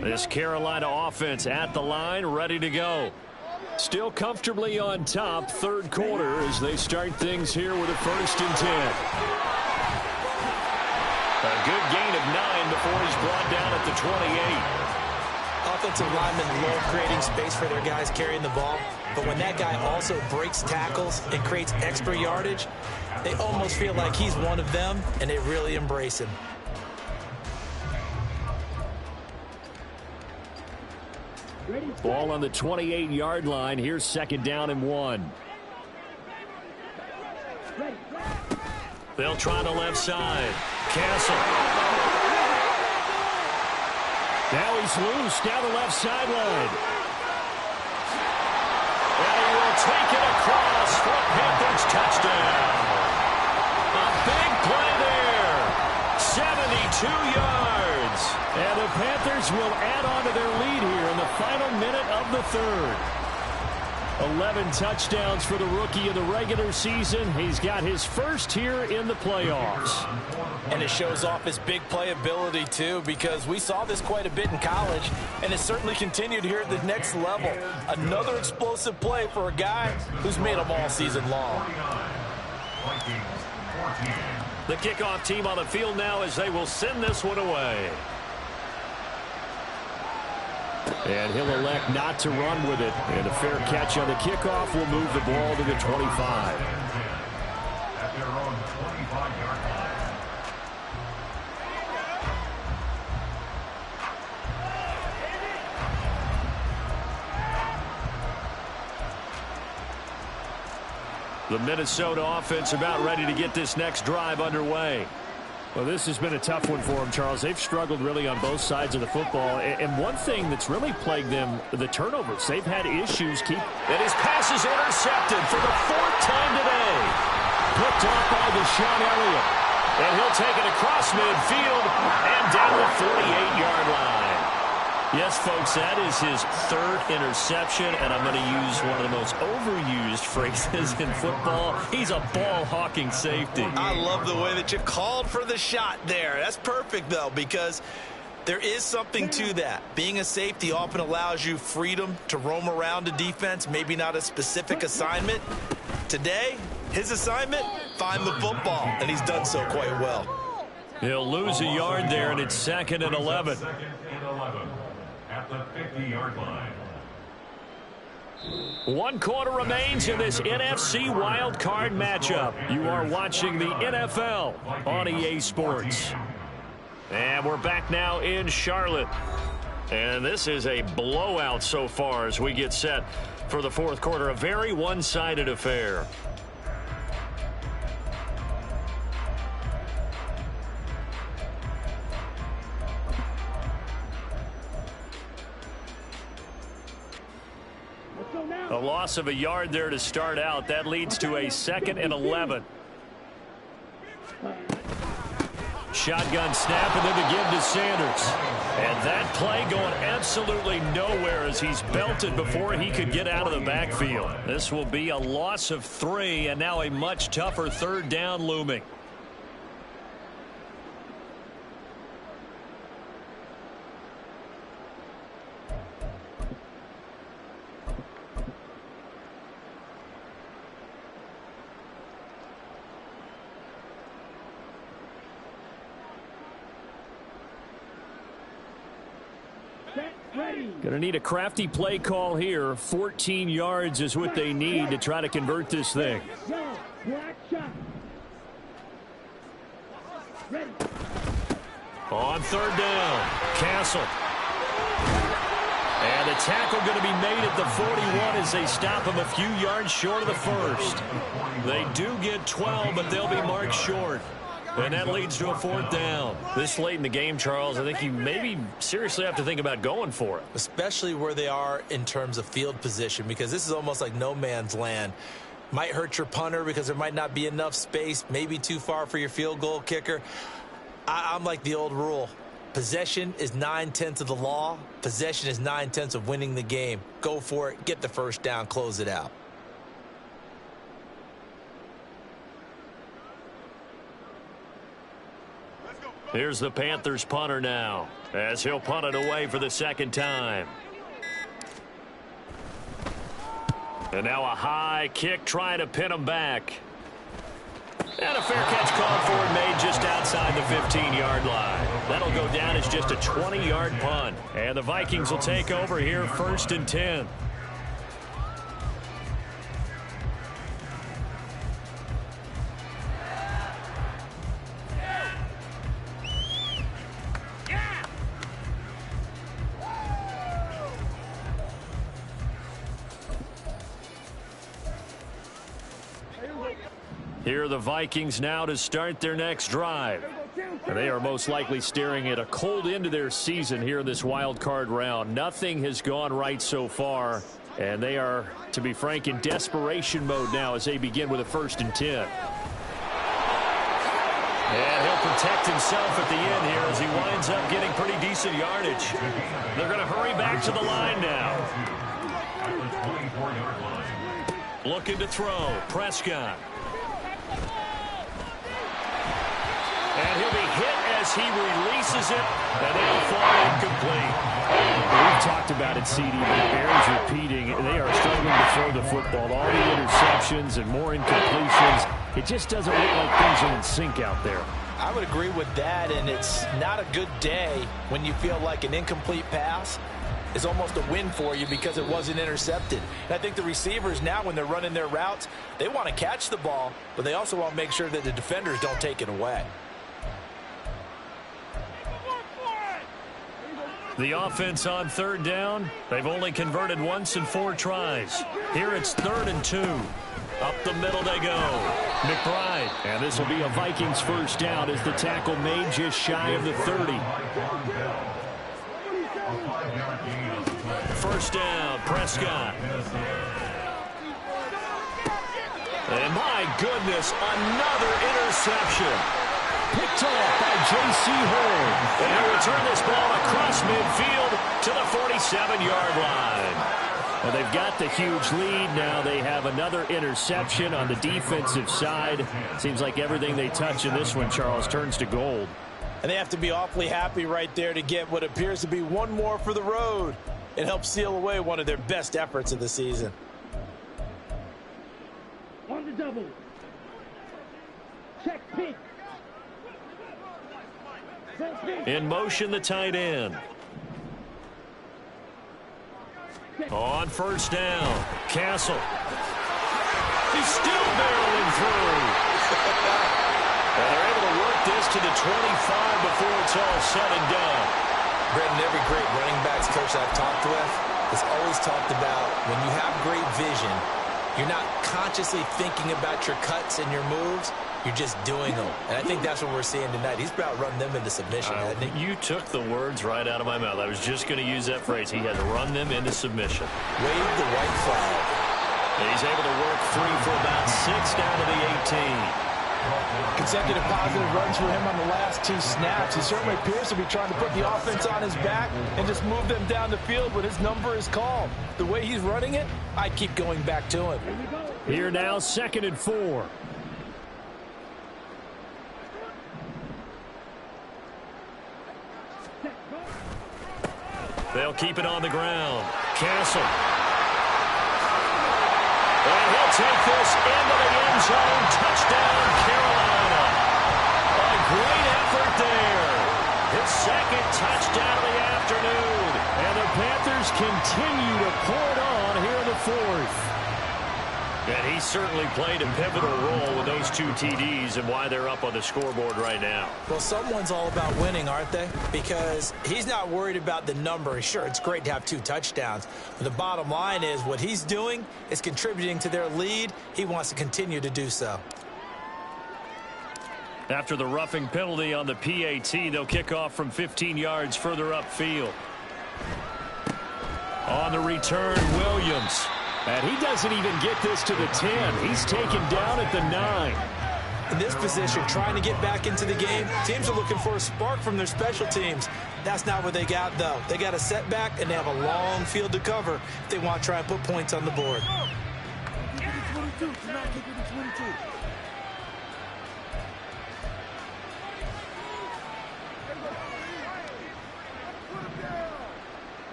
line. This Carolina offense at the line, ready to go. Still comfortably on top, third quarter, as they start things here with a 1st and 10. A good gain of 9 before he's brought down at the 28. Offensive linemen love creating space for their guys carrying the ball, but when that guy also breaks tackles and creates extra yardage, they almost feel like he's one of them, and they really embrace him. Ball on the 28-yard line. Here's 2nd down and 1. They'll try the left side. Castle. Now he's loose down the left sideline. And he will take it across for a Panthers touchdown. A big play there. 72 yards. And the Panthers will add on to their lead here in the final minute of the third. 11 touchdowns for the rookie in the regular season. He's got his first here in the playoffs. And it shows off his big playability, too, because we saw this quite a bit in college, and it certainly continued here at the next level. Another explosive play for a guy who's made them all season long. The kickoff team on the field now as they will send this one away. And he'll elect not to run with it. And a fair catch on the kickoff will move the ball to the 25. At their own 25-yard line. The Minnesota offense about ready to get this next drive underway. Well, this has been a tough one for them, Charles. They've struggled really on both sides of the football. And one thing that's really plagued them, the turnovers. They've had issues And his pass is intercepted for the 4th time today. Picked off by Deshaun Elliott. And he'll take it across midfield and down the 48-yard line. Yes, folks, that is his 3rd interception, and I'm going to use one of the most overused phrases in football. He's a ball-hawking safety. I love the way that you called for the shot there. That's perfect, though, because there is something to that. Being a safety often allows you freedom to roam around a defense, maybe not a specific assignment. Today, His assignment, find the football, and he's done so quite well. He'll lose a yard there, and it's 2nd and 11. 2nd and 11 at the 50-yard line. 1 quarter remains in this NFC Wildcard matchup. You are watching the NFL on EA Sports. And we're back now in Charlotte. And this is a blowout so far as we get set for the 4th quarter. A very one-sided affair. A loss of a yard there to start out. That leads to a 2nd and 11. Shotgun snap and then the give to Sanders. And that play going absolutely nowhere as he's belted before he could get out of the backfield. This will be a loss of 3 and now a much tougher 3rd down looming. Going to need a crafty play call here. 14 yards is what they need to try to convert this thing. On 3rd down, Castle. And the tackle going to be made at the 41 as they stop him a few yards short of the 1st. They do get 12, but they'll be marked short. And that leads to a 4th down. This late in the game, Charles, I think you maybe seriously have to think about going for it. Especially where they are in terms of field position, because this is almost like no man's land. Might hurt your punter because there might not be enough space, maybe too far for your field goal kicker. I'm like the old rule. Possession is 9/10 of the law. Possession is 9/10 of winning the game. Go for it. Get the 1st down. Close it out. Here's the Panthers punter now as he'll punt it away for the 2nd time. And now a high kick trying to pin him back. And a fair catch called for and made just outside the 15-yard line. That'll go down as just a 20-yard punt. And the Vikings will take over here 1st and 10. Here are the Vikings now to start their next drive. And they are most likely staring at a cold end to their season here in this wild card round. Nothing has gone right so far, and they are, to be frank, in desperation mode now as they begin with a 1st and 10. And he'll protect himself at the end here as he winds up getting pretty decent yardage. They're going to hurry back to the line now. Looking to throw. Prescott. And he'll be hit as he releases it, and it'll fall incomplete. We've talked about it, CD, but it bears repeating. They are struggling to throw the football. All the interceptions and more incompletions. It just doesn't look like things are in sync out there. I would agree with that, and it's not a good day when you feel like an incomplete pass is almost a win for you because it wasn't intercepted. And I think the receivers now, when they're running their routes, they want to catch the ball, but they also want to make sure that the defenders don't take it away. The offense on 3rd down. They've only converted once in 4 tries. Here it's 3rd and 2. Up the middle they go. McBride. And this will be a Vikings 1st down as the tackle made just shy of the 30. 1st down, Prescott. And my goodness, another interception. Picked off by J.C. Horn. And he'll return this ball across midfield to the 47-yard line. Well, they've got the huge lead. Now they have another interception on the defensive side. Seems like everything they touch in this one, Charles, turns to gold. And they have to be awfully happy right there to get what appears to be one more for the road. It helps seal away one of their best efforts of the season. the double. Check pink. In motion, the tight end. On first down, Castle. He's still barreling through. And they're able to work this to the 25 before it's all said and done. Brendan, every great running backs coach I've talked with has always talked about when you have great vision, you're not consciously thinking about your cuts and your moves. You're just doing them. And I think that's what we're seeing tonight. He's about running them into submission, hasn't he? You took the words right out of my mouth. I was just going to use that phrase. He had to run them into submission. Wave the white flag. And he's able to work free for about 6 down to the 18. Consecutive positive runs for him on the last 2 snaps. He certainly appears to be trying to put the offense on his back and just move them down the field when his number is called. The way he's running it, I keep going back to him. Here now, 2nd and 4. They'll keep it on the ground. Castle. And he'll take this into the end zone. Touchdown, Carolina. A great effort there. His 2nd touchdown of the afternoon. And the Panthers continue to pour it on here in the 4th. And he certainly played a pivotal role with those 2 TDs and why they're up on the scoreboard right now. Well, someone's all about winning, aren't they? Because he's not worried about the number. Sure, it's great to have 2 touchdowns. But the bottom line is what he's doing is contributing to their lead. He wants to continue to do so. After the roughing penalty on the PAT, they'll kick off from 15 yards further upfield. On the return, Williams. And he doesn't even get this to the 10. He's taken down at the 9. In this position, trying to get back into the game, teams are looking for a spark from their special teams. That's not what they got, though. They got a setback, and they have a long field to cover if they want to try and put points on the board.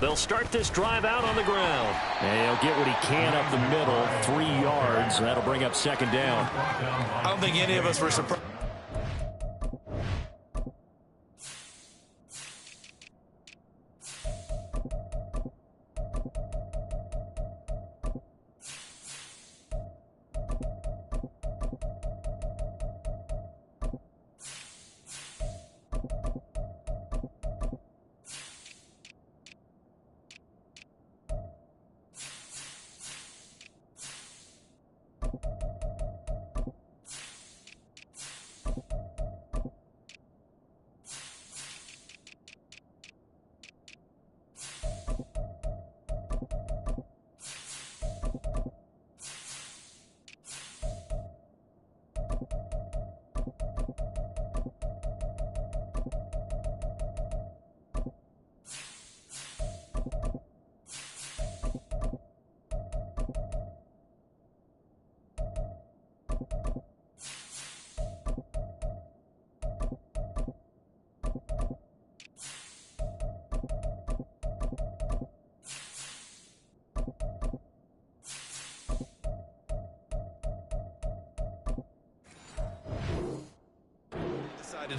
They'll start this drive out on the ground. And he'll get what he can up the middle, 3 yards. That'll bring up 2nd down. I don't think any of us were surprised.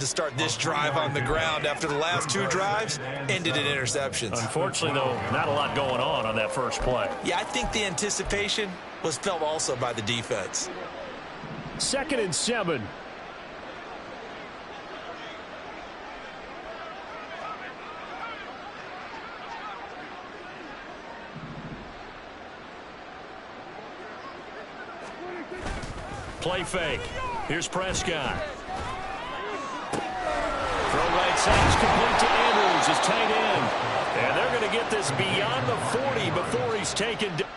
To start this drive on the ground after the last 2 drives ended in interceptions. Unfortunately, though, not a lot going on that first play. Yeah, I think the anticipation was felt also by the defense. 2nd and 7. Play fake. Here's Prescott. Throw right side is complete to Andrews, his tight end. And they're going to get this beyond the 40 before he's taken down.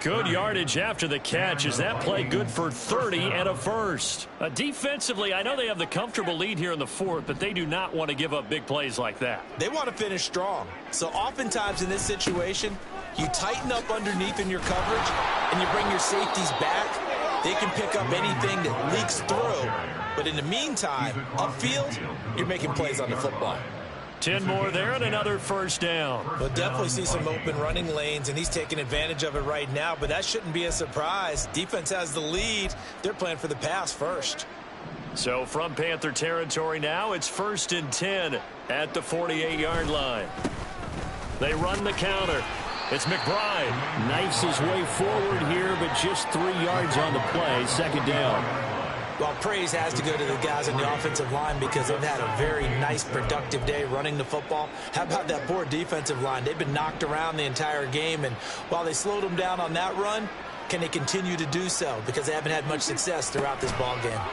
Good yardage after the catch. Is that play good for 30 and a first? Defensively, I know they have the comfortable lead here in the fourth, but they do not want to give up big plays like that. They want to finish strong. So oftentimes in this situation, you tighten up underneath in your coverage and you bring your safeties back. They can pick up anything that leaks through. But in the meantime, upfield, you're making plays on the football. 10 more there and another first down. We'll definitely see some open running lanes, and he's taking advantage of it right now, but that shouldn't be a surprise. Defense has the lead. They're playing for the pass first. So from Panther territory now, it's 1st and 10 at the 48-yard line. They run the counter. It's McBride. Knifes his way forward here, but just 3 yards on the play. 2nd down. Well, praise has to go to the guys on the offensive line because they've had a very nice, productive day running the football. How about that poor defensive line? They've been knocked around the entire game, and while they slowed them down on that run, can they continue to do so? Because they haven't had much success throughout this ball game.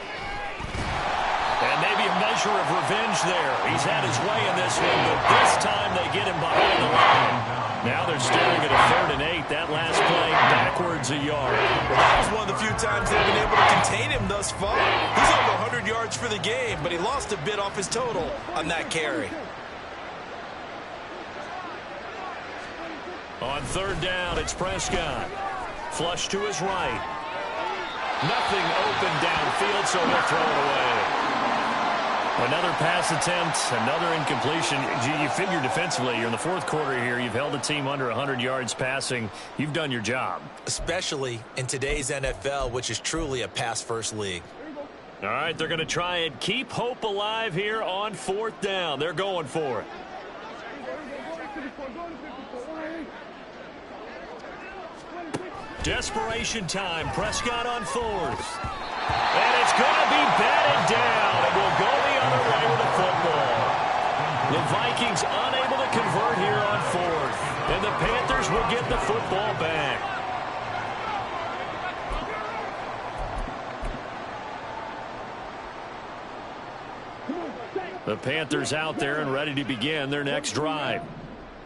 And maybe a measure of revenge there. He's had his way in this one, but this time they get him behind the line. Now they're staring at a 3rd and 8. That last play backwards a yard. Well, that was one of the few times they've been able to contain him thus far. He's over 100 yards for the game, but he lost a bit off his total on that carry. On 3rd down, it's Prescott. Flush to his right. Nothing open downfield, so he'll throw it away. Another pass attempt, another incompletion. You figure defensively, you're in the 4th quarter here. You've held the team under 100 yards passing. You've done your job. Especially in today's NFL, which is truly a pass-first league. All right, they're going to try and keep hope alive here on 4th down. They're going for it. Desperation time. Prescott on 4th. And it's going to be batted down. It will go the other way with the football. The Vikings unable to convert here on 4th. And the Panthers will get the football back. The Panthers out there and ready to begin their next drive.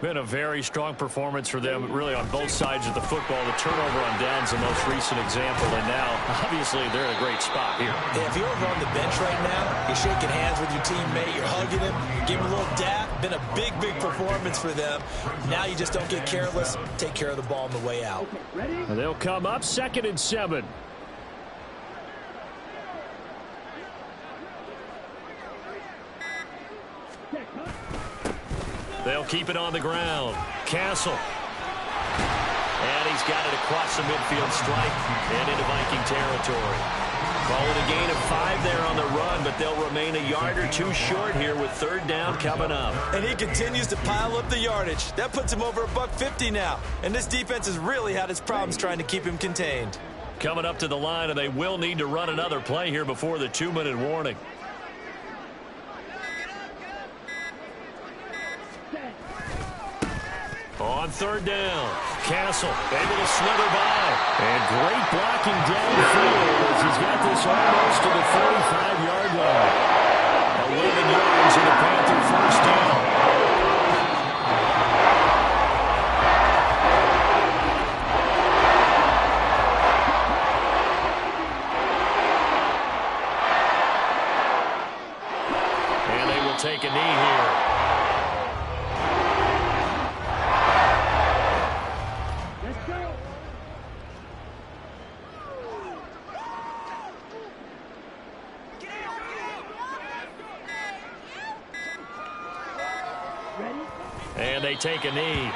Been a very strong performance for them, really, on both sides of the football. The turnover on downs the most recent example, and now, obviously, they're in a great spot here. Yeah, if you're over on the bench right now, you're shaking hands with your teammate, you're hugging him, give him a little dap. Been a big, big performance for them. Now you just don't get careless. Take care of the ball on the way out. And they'll come up 2nd and 7. They'll keep it on the ground. Castle. And he's got it across the midfield stripe and into Viking territory. Call it a gain of 5 there on the run, but they'll remain a yard or 2 short here with 3rd down coming up. And he continues to pile up the yardage. That puts him over $150 now. And this defense has really had its problems trying to keep him contained. Coming up to the line, and they will need to run another play here before the 2-minute warning. On 3rd down, Castle able to slither by. And great blocking downfield as he's got this almost to the 45-yard line. 11 yards in the Panther 1st down. And they will take a knee here. And they take a knee.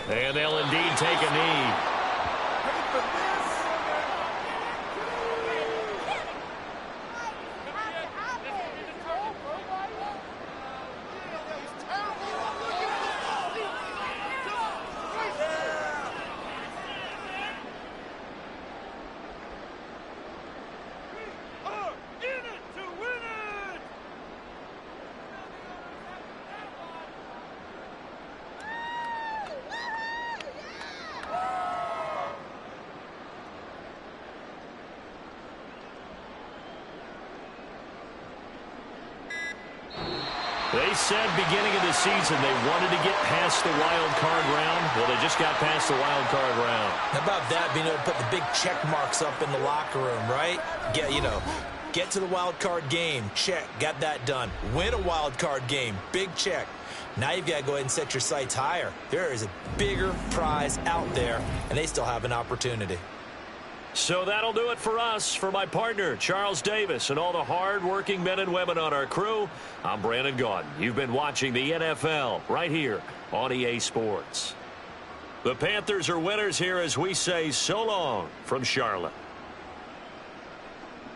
And they'll indeed take a knee. They said beginning of the season they wanted to get past the wild card round. Well, they just got past the wild card round. How about that, being able to put the big check marks up in the locker room, right? Get to the wild card game, check, got that done. Win a wild card game, big check. Now you've got to go ahead and set your sights higher. There is a bigger prize out there, and they still have an opportunity. So that'll do it for us. For my partner, Charles Davis, and all the hard-working men and women on our crew, I'm Brandon Gaudin. You've been watching the NFL right here on EA Sports. The Panthers are winners here as we say so long from Charlotte.